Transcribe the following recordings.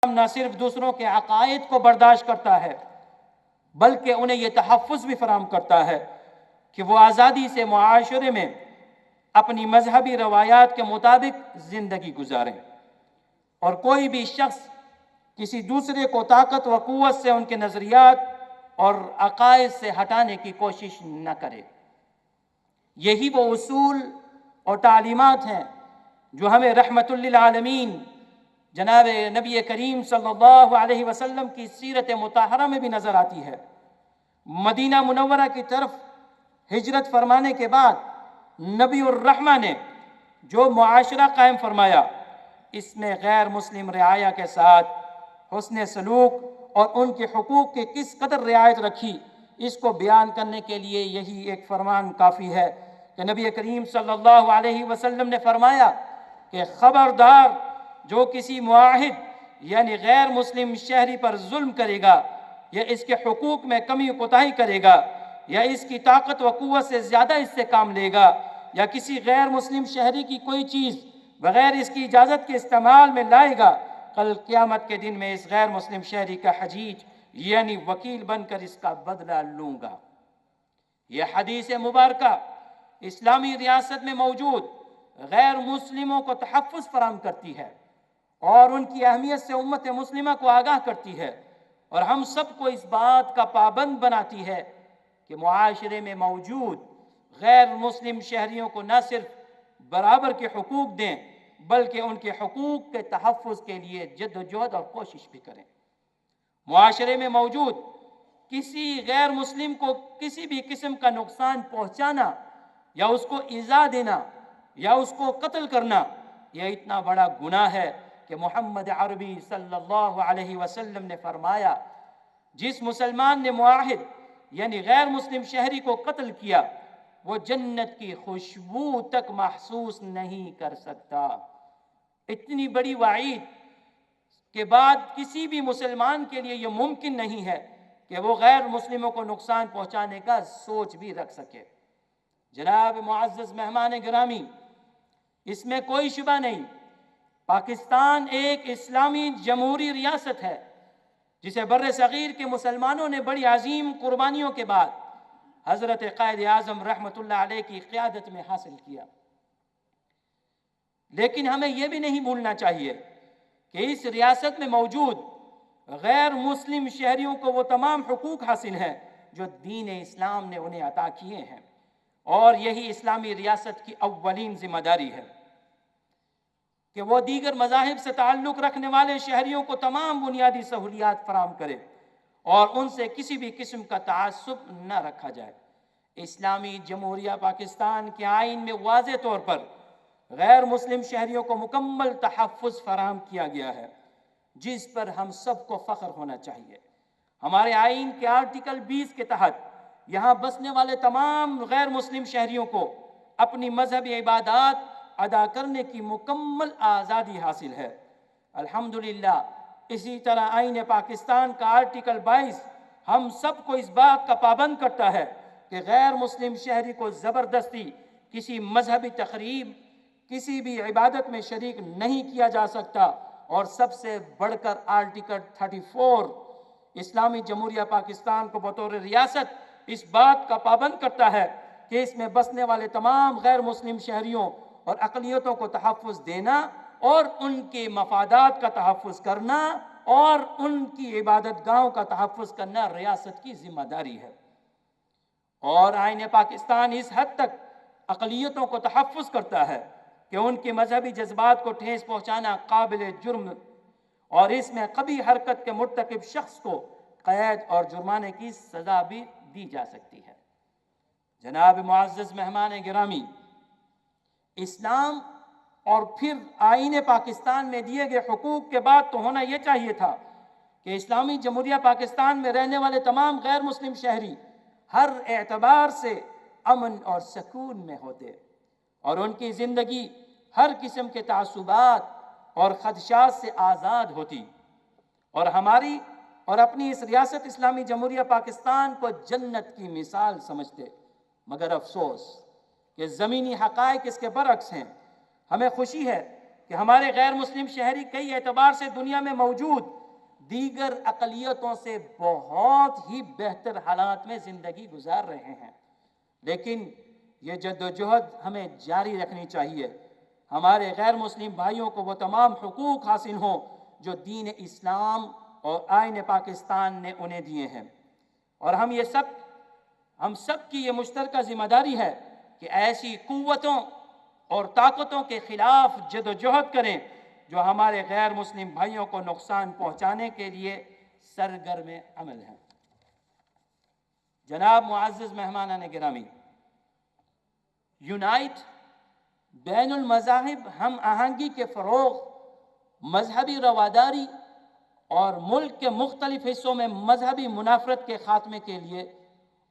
نہ صرف دوسروں کے عقائد کو برداشت کرتا ہے بلکہ انہیں یہ تحفظ بھی فراہم کرتا ہے کہ وہ آزادی سے معاشرے میں اپنی مذہبی روایات کے مطابق زندگی گزاریں، اور کوئی بھی شخص کسی دوسرے کو طاقت و قوت سے ان کے نظریات اور عقائد سے ہٹانے کی کوشش نہ کرے۔ یہی وہ اصول اور تعلیمات ہیں جو ہمیں رحمت للعالمین جناب نبی کریم صلی اللہ علیہ وسلم کی سیرت مطہرہ میں بھی نظر آتی ہے۔ مدینہ منورہ کی طرف ہجرت فرمانے کے بعد نبی الرحمہ نے جو معاشرہ قائم فرمایا، اس میں غیر مسلم رعایا کے ساتھ حسن سلوک اور ان کے حقوق کی کس قدر رعایت رکھی، اس کو بیان کرنے کے لیے یہی ایک فرمان کافی ہے کہ نبی کریم صلی اللہ علیہ وسلم نے فرمایا کہ خبردار جو کسی معاہد یعنی غیر مسلم شہری پر ظلم کرے گا یا اس کے حقوق میں کمی کوتاہی کرے گا یا اس کی طاقت و قوت سے زیادہ اس سے کام لے گا یا کسی غیر مسلم شہری کی کوئی چیز بغیر اس کی اجازت کے استعمال میں لائے گا، کل قیامت کے دن میں اس غیر مسلم شہری کا حجیج یعنی وکیل بن کر اس کا بدلہ لوں گا۔ یہ حدیث مبارکہ اسلامی ریاست میں موجود غیر مسلموں کو تحفظ فراہم کرتی ہے اور ان کی اہمیت سے امت مسلمہ کو آگاہ کرتی ہے، اور ہم سب کو اس بات کا پابند بناتی ہے کہ معاشرے میں موجود غیر مسلم شہریوں کو نہ صرف برابر کے حقوق دیں بلکہ ان کے حقوق کے تحفظ کے لیے جدوجہد اور کوشش بھی کریں۔ معاشرے میں موجود کسی غیر مسلم کو کسی بھی قسم کا نقصان پہنچانا یا اس کو ایذا دینا یا اس کو قتل کرنا، یہ اتنا بڑا گناہ ہے کہ محمد عربی صلی اللہ علیہ وسلم نے فرمایا، جس مسلمان نے معاہد یعنی غیر مسلم شہری کو قتل کیا وہ جنت کی خوشبو تک محسوس نہیں کر سکتا۔ اتنی بڑی وعید کے بعد کسی بھی مسلمان کے لیے یہ ممکن نہیں ہے کہ وہ غیر مسلموں کو نقصان پہنچانے کا سوچ بھی رکھ سکے۔ جناب معزز مہمان گرامی، اس میں کوئی شبہ نہیں، پاکستان ایک اسلامی جمہوری ریاست ہے جسے بر صغیر کے مسلمانوں نے بڑی عظیم قربانیوں کے بعد حضرت قائد اعظم رحمت اللہ علیہ کی قیادت میں حاصل کیا۔ لیکن ہمیں یہ بھی نہیں بھولنا چاہیے کہ اس ریاست میں موجود غیر مسلم شہریوں کو وہ تمام حقوق حاصل ہیں جو دین اسلام نے انہیں عطا کیے ہیں، اور یہی اسلامی ریاست کی اولین ذمہ داری ہے کہ وہ دیگر مذاہب سے تعلق رکھنے والے شہریوں کو تمام بنیادی سہولیات فراہم کرے اور ان سے کسی بھی قسم کا تعصب نہ رکھا جائے۔ اسلامی جمہوریہ پاکستان کے آئین میں واضح طور پر غیر مسلم شہریوں کو مکمل تحفظ فراہم کیا گیا ہے، جس پر ہم سب کو فخر ہونا چاہیے۔ ہمارے آئین کے آرٹیکل 20 کے تحت یہاں بسنے والے تمام غیر مسلم شہریوں کو اپنی مذہبی عبادات ادا کرنے کی مکمل آزادی حاصل ہے۔ الحمدللہ اسی طرح آئین پاکستان کا آرٹیکل 22 ہم سب کو اس بات کا پابند کرتا ہے کہ غیر مسلم شہری کو زبردستی کسی مذہبی تقریب، کسی بھی عبادت میں شریک نہیں کیا جا سکتا، اور سب سے بڑھ کر آرٹیکل 34 اسلامی جمہوریہ پاکستان کو بطور ریاست اس بات کا پابند کرتا ہے کہ اس میں بسنے والے تمام غیر مسلم شہریوں اور اقلیتوں کو تحفظ دینا اور ان کے مفادات کا تحفظ کرنا اور ان کی عبادت گاہوں کا تحفظ کرنا ریاست کی ذمہ داری ہے۔ اور آئین پاکستان اس حد تک اقلیتوں کو تحفظ کرتا ہے کہ ان کے مذہبی جذبات کو ٹھیس پہنچانا قابل جرم، اور اس میں قبیح حرکت کے مرتکب شخص کو قید اور جرمانے کی سزا بھی دی جا سکتی ہے۔ جناب معزز مہمان گرامی، اسلام اور پھر آئین پاکستان میں دیے گئے حقوق کے بعد تو ہونا یہ چاہیے تھا کہ اسلامی جمہوریہ پاکستان میں رہنے والے تمام غیر مسلم شہری ہر اعتبار سے امن اور سکون میں ہوتے اور ان کی زندگی ہر قسم کے تعصبات اور خدشات سے آزاد ہوتی، اور ہماری اور اپنی اس ریاست اسلامی جمہوریہ پاکستان کو جنت کی مثال سمجھتے۔ مگر افسوس کہ زمینی حقائق اس کے برعکس ہیں۔ ہمیں خوشی ہے کہ ہمارے غیر مسلم شہری کئی اعتبار سے دنیا میں موجود دیگر اقلیتوں سے بہت ہی بہتر حالات میں زندگی گزار رہے ہیں، لیکن یہ جدوجہد ہمیں جاری رکھنی چاہیے۔ ہمارے غیر مسلم بھائیوں کو وہ تمام حقوق حاصل ہوں جو دین اسلام اور آئین پاکستان نے انہیں دیے ہیں، اور ہم سب کی یہ مشترکہ ذمہ داری ہے کہ ایسی قوتوں اور طاقتوں کے خلاف جدوجہد کریں جو ہمارے غیر مسلم بھائیوں کو نقصان پہنچانے کے لیے سرگرم عمل ہیں۔ جناب معزز مہمانان گرامی، یونائٹ بین المذاہب ہم آہنگی کے فروغ، مذہبی رواداری اور ملک کے مختلف حصوں میں مذہبی منافرت کے خاتمے کے لیے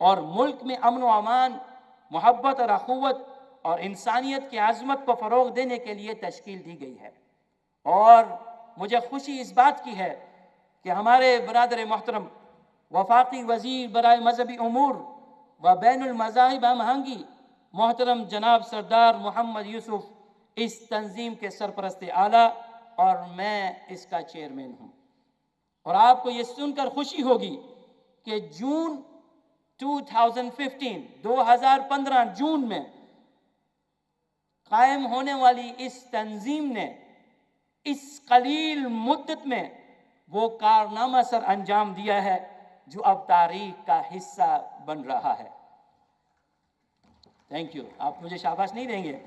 اور ملک میں امن و امان، محبت اور اخوت اور انسانیت کی عظمت کو فروغ دینے کے لیے تشکیل دی گئی ہے، اور مجھے خوشی اس بات کی ہے کہ ہمارے برادر محترم وفاقی وزیر برائے مذہبی امور و بین المذاہب ہم آہنگی محترم جناب سردار محمد یوسف اس تنظیم کے سرپرست اعلیٰ اور میں اس کا چیئرمین ہوں، اور آپ کو یہ سن کر خوشی ہوگی کہ جون 2015 جون میں قائم ہونے والی اس تنظیم نے اس قلیل مدت میں وہ کارنامہ سر انجام دیا ہے جو اب تاریخ کا حصہ بن رہا ہے۔ تھینک یو، آپ مجھے شاباش نہیں دیں گے؟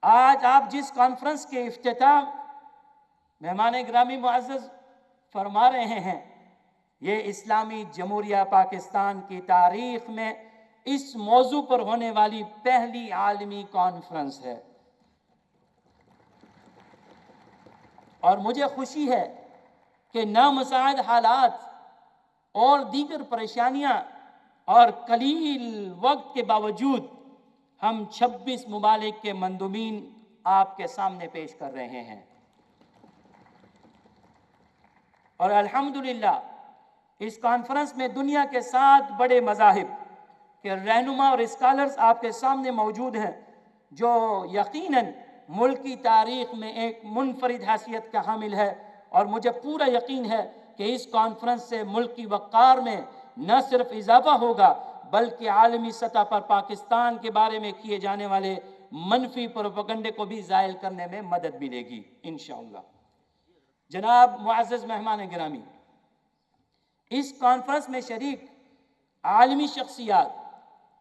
آج آپ جس کانفرنس کے افتتاح مہمان گرامی معزز فرما رہے ہیں، یہ اسلامی جمہوریہ پاکستان کی تاریخ میں اس موضوع پر ہونے والی پہلی عالمی کانفرنس ہے، اور مجھے خوشی ہے کہ نامساعد حالات اور دیگر پریشانیاں اور قلیل وقت کے باوجود ہم 26 ممالک کے مندوبین آپ کے سامنے پیش کر رہے ہیں، اور الحمدللہ اس کانفرنس میں دنیا کے 7 بڑے مذاہب کے رہنما اور اسکالرز آپ کے سامنے موجود ہیں، جو یقیناً ملک کی تاریخ میں ایک منفرد حیثیت کا حامل ہے، اور مجھے پورا یقین ہے کہ اس کانفرنس سے ملک کی وقار میں نہ صرف اضافہ ہوگا بلکہ عالمی سطح پر پاکستان کے بارے میں کیے جانے والے منفی پروپیگنڈے کو بھی زائل کرنے میں مدد ملے گی انشاءاللہ۔ جناب معزز مہمان گرامی، اس کانفرنس میں شریک عالمی شخصیات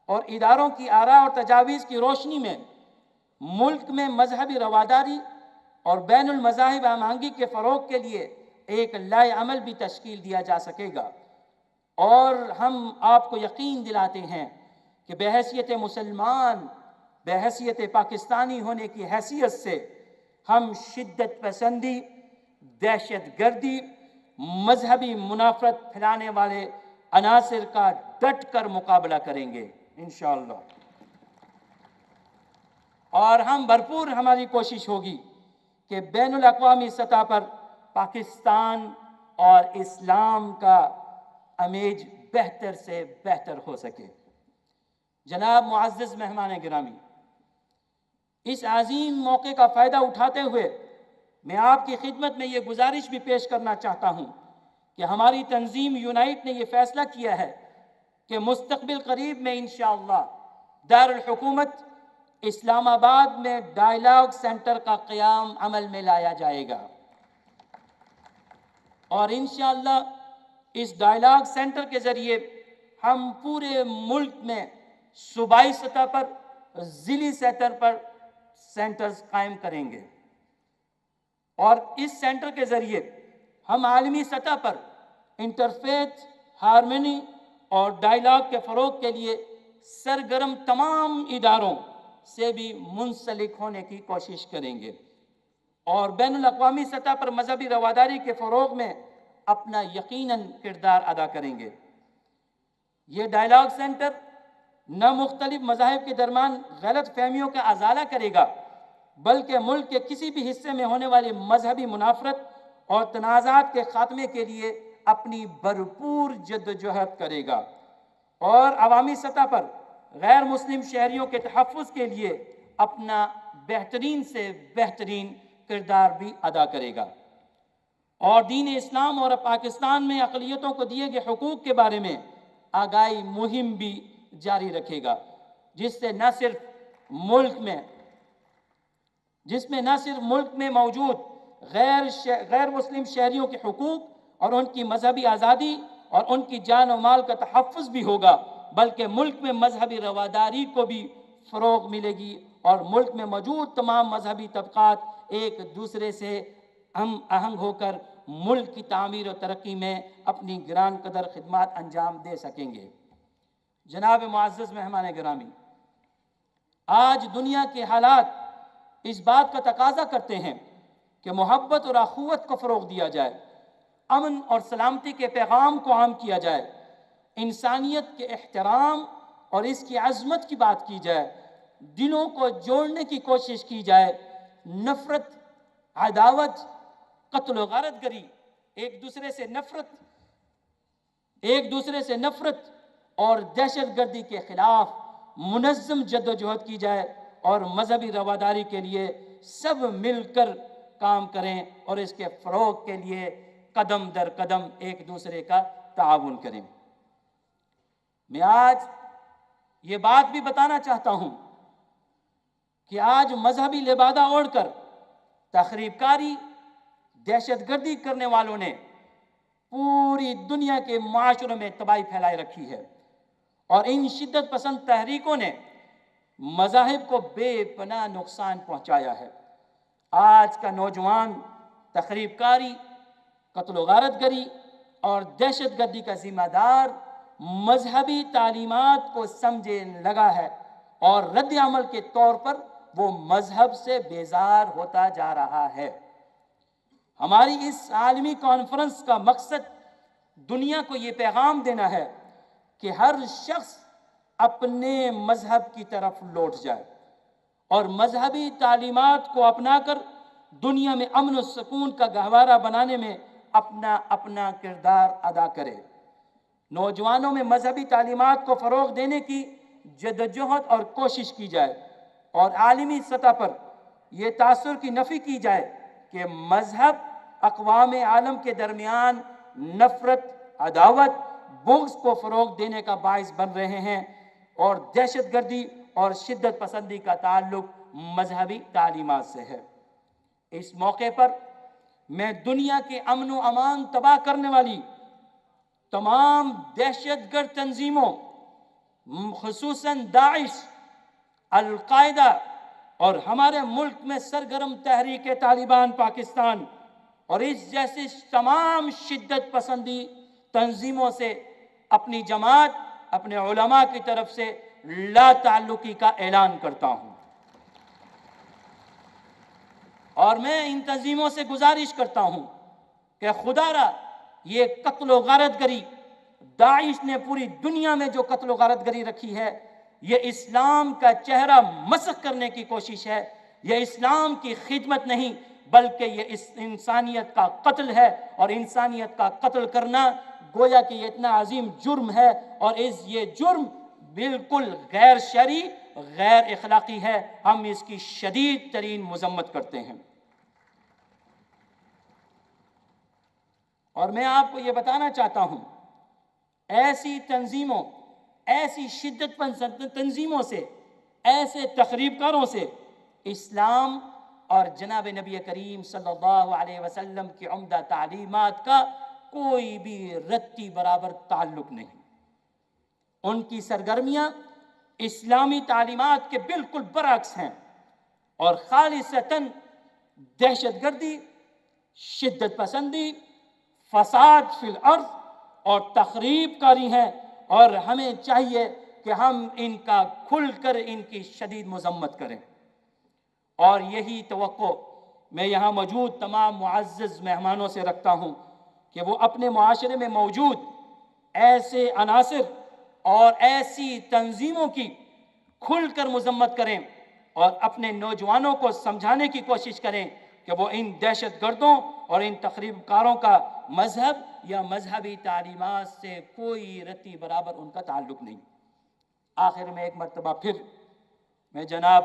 اور اداروں کی آراء اور تجاویز کی روشنی میں ملک میں مذہبی رواداری اور بین المذاہب ہم آہنگی کے فروغ کے لیے ایک لائحہ عمل بھی تشکیل دیا جا سکے گا، اور ہم آپ کو یقین دلاتے ہیں کہ بحیثیت مسلمان، بحیثیت پاکستانی ہونے کی حیثیت سے ہم شدت پسندی، دہشت گردی، مذہبی منافرت پھیلانے والے عناصر کا ڈٹ کر مقابلہ کریں گے انشاءاللہ، اور بھرپور ہماری کوشش ہوگی کہ بین الاقوامی سطح پر پاکستان اور اسلام کا امیج بہتر سے بہتر ہو سکے۔ جناب معزز مہمان گرامی، اس عظیم موقع کا فائدہ اٹھاتے ہوئے میں آپ کی خدمت میں یہ گزارش بھی پیش کرنا چاہتا ہوں کہ ہماری تنظیم یونائٹ نے یہ فیصلہ کیا ہے کہ مستقبل قریب میں انشاءاللہ دارالحکومت اسلام آباد میں ڈائیلاگ سینٹر کا قیام عمل میں لایا جائے گا، اور انشاءاللہ اس ڈائیلاگ سینٹر کے ذریعے ہم پورے ملک میں صوبائی سطح پر، ضلعی سطح پر سینٹرز قائم کریں گے، اور اس سینٹر کے ذریعے ہم عالمی سطح پر انٹرفیتھ ہارمونی اور ڈائیلاگ کے فروغ کے لیے سرگرم تمام اداروں سے بھی منسلک ہونے کی کوشش کریں گے، اور بین الاقوامی سطح پر مذہبی رواداری کے فروغ میں اپنا یقیناً کردار ادا کریں گے۔ یہ ڈائیلاگ سینٹر نہ مختلف مذاہب کے درمیان غلط فہمیوں کا ازالہ کرے گا بلکہ ملک کے کسی بھی حصے میں ہونے والی مذہبی منافرت اور تنازعات کے خاتمے کے لیے اپنی بھرپور جدوجہد کرے گا، اور عوامی سطح پر غیر مسلم شہریوں کے تحفظ کے لیے اپنا بہترین سے بہترین کردار بھی ادا کرے گا، اور دین اسلام اور پاکستان میں اقلیتوں کو دیے گئے حقوق کے بارے میں آگاہی مہم بھی جاری رکھے گا، جس سے نہ صرف ملک میں موجود غیر مسلم شہریوں کے حقوق اور ان کی مذہبی آزادی اور ان کی جان و مال کا تحفظ بھی ہوگا، بلکہ ملک میں مذہبی رواداری کو بھی فروغ ملے گی، اور ملک میں موجود تمام مذہبی طبقات ایک دوسرے سے ہم آہنگ ہو کر ملک کی تعمیر و ترقی میں اپنی گران قدر خدمات انجام دے سکیں گے۔ جناب معزز مہمان گرامی، آج دنیا کے حالات اس بات کا تقاضا کرتے ہیں کہ محبت اور اخوت کو فروغ دیا جائے، امن اور سلامتی کے پیغام کو عام کیا جائے، انسانیت کے احترام اور اس کی عظمت کی بات کی جائے، دلوں کو جوڑنے کی کوشش کی جائے، نفرت، عداوت، قتل و غارت گری، ایک دوسرے سے نفرت اور دہشت گردی کے خلاف منظم جد و جہد کی جائے، اور مذہبی رواداری کے لیے سب مل کر کام کریں اور اس کے فروغ کے لیے قدم در قدم ایک دوسرے کا تعاون کریں۔ میں آج یہ بات بھی بتانا چاہتا ہوں کہ آج مذہبی لبادہ اوڑھ کر تخریب کاری، دہشت گردی کرنے والوں نے پوری دنیا کے معاشروں میں تباہی پھیلائے رکھی ہے، اور ان شدت پسند تحریکوں نے مذاہب کو بے پناہ نقصان پہنچایا ہے۔ آج کا نوجوان تخریب کاری، قتل و غارت گری اور دہشت گردی کا ذمہ دار مذہبی تعلیمات کو سمجھے لگا ہے، اور رد عمل کے طور پر وہ مذہب سے بیزار ہوتا جا رہا ہے۔ ہماری اس عالمی کانفرنس کا مقصد دنیا کو یہ پیغام دینا ہے کہ ہر شخص اپنے مذہب کی طرف لوٹ جائے اور مذہبی تعلیمات کو اپنا کر دنیا میں امن و سکون کا گہوارہ بنانے میں اپنا کردار ادا کرے۔ نوجوانوں میں مذہبی تعلیمات کو فروغ دینے کی جدوجہد اور کوشش کی جائے، اور عالمی سطح پر یہ تاثر کی نفی کی جائے کہ مذہب اقوام عالم کے درمیان نفرت، عداوت، بغض کو فروغ دینے کا باعث بن رہے ہیں، اور دہشت گردی اور شدت پسندی کا تعلق مذہبی تعلیمات سے ہے۔ اس موقع پر میں دنیا کے امن و امان تباہ کرنے والی تمام دہشت گرد تنظیموں، خصوصاً داعش، القاعدہ اور ہمارے ملک میں سرگرم تحریک طالبان پاکستان اور اس جیسے تمام شدت پسندی تنظیموں سے اپنی جماعت، اپنے علماء کی طرف سے لا تعلقی کا اعلان کرتا ہوں، اور میں ان تنظیموں سے گزارش کرتا ہوں کہ خدا را یہ قتل و غارت گری، داعش نے پوری دنیا میں جو قتل و غارت گری رکھی ہے، یہ اسلام کا چہرہ مسخ کرنے کی کوشش ہے، یہ اسلام کی خدمت نہیں بلکہ یہ انسانیت کا قتل ہے، اور انسانیت کا قتل کرنا گویا کہ یہ اتنا عظیم جرم ہے، اور یہ جرم بالکل غیر شرعی، غیر اخلاقی ہے۔ ہم اس کی شدید ترین مذمت کرتے ہیں، اور میں آپ کو یہ بتانا چاہتا ہوں، ایسی تنظیموں، ایسی شدت پسند تنظیموں سے، ایسے تخریب کاروں سے اسلام اور جناب نبی کریم صلی اللہ علیہ وسلم کی عمدہ تعلیمات کا کوئی بھی رتی برابر تعلق نہیں۔ ان کی سرگرمیاں اسلامی تعلیمات کے بالکل برعکس ہیں، اور خالصتاً دہشت گردی، شدت پسندی، فساد فی الارض اور تخریب کاری ہیں، اور ہمیں چاہیے کہ ہم ان کا کھل کر ان کی شدید مذمت کریں۔ اور یہی توقع میں یہاں موجود تمام معزز مہمانوں سے رکھتا ہوں کہ وہ اپنے معاشرے میں موجود ایسے عناصر اور ایسی تنظیموں کی کھل کر مذمت کریں، اور اپنے نوجوانوں کو سمجھانے کی کوشش کریں کہ وہ ان دہشت گردوں اور ان تخریب کاروں کا مذہب یا مذہبی تعلیمات سے کوئی رتی برابر ان کا تعلق نہیں۔ آخر میں ایک مرتبہ پھر میں جناب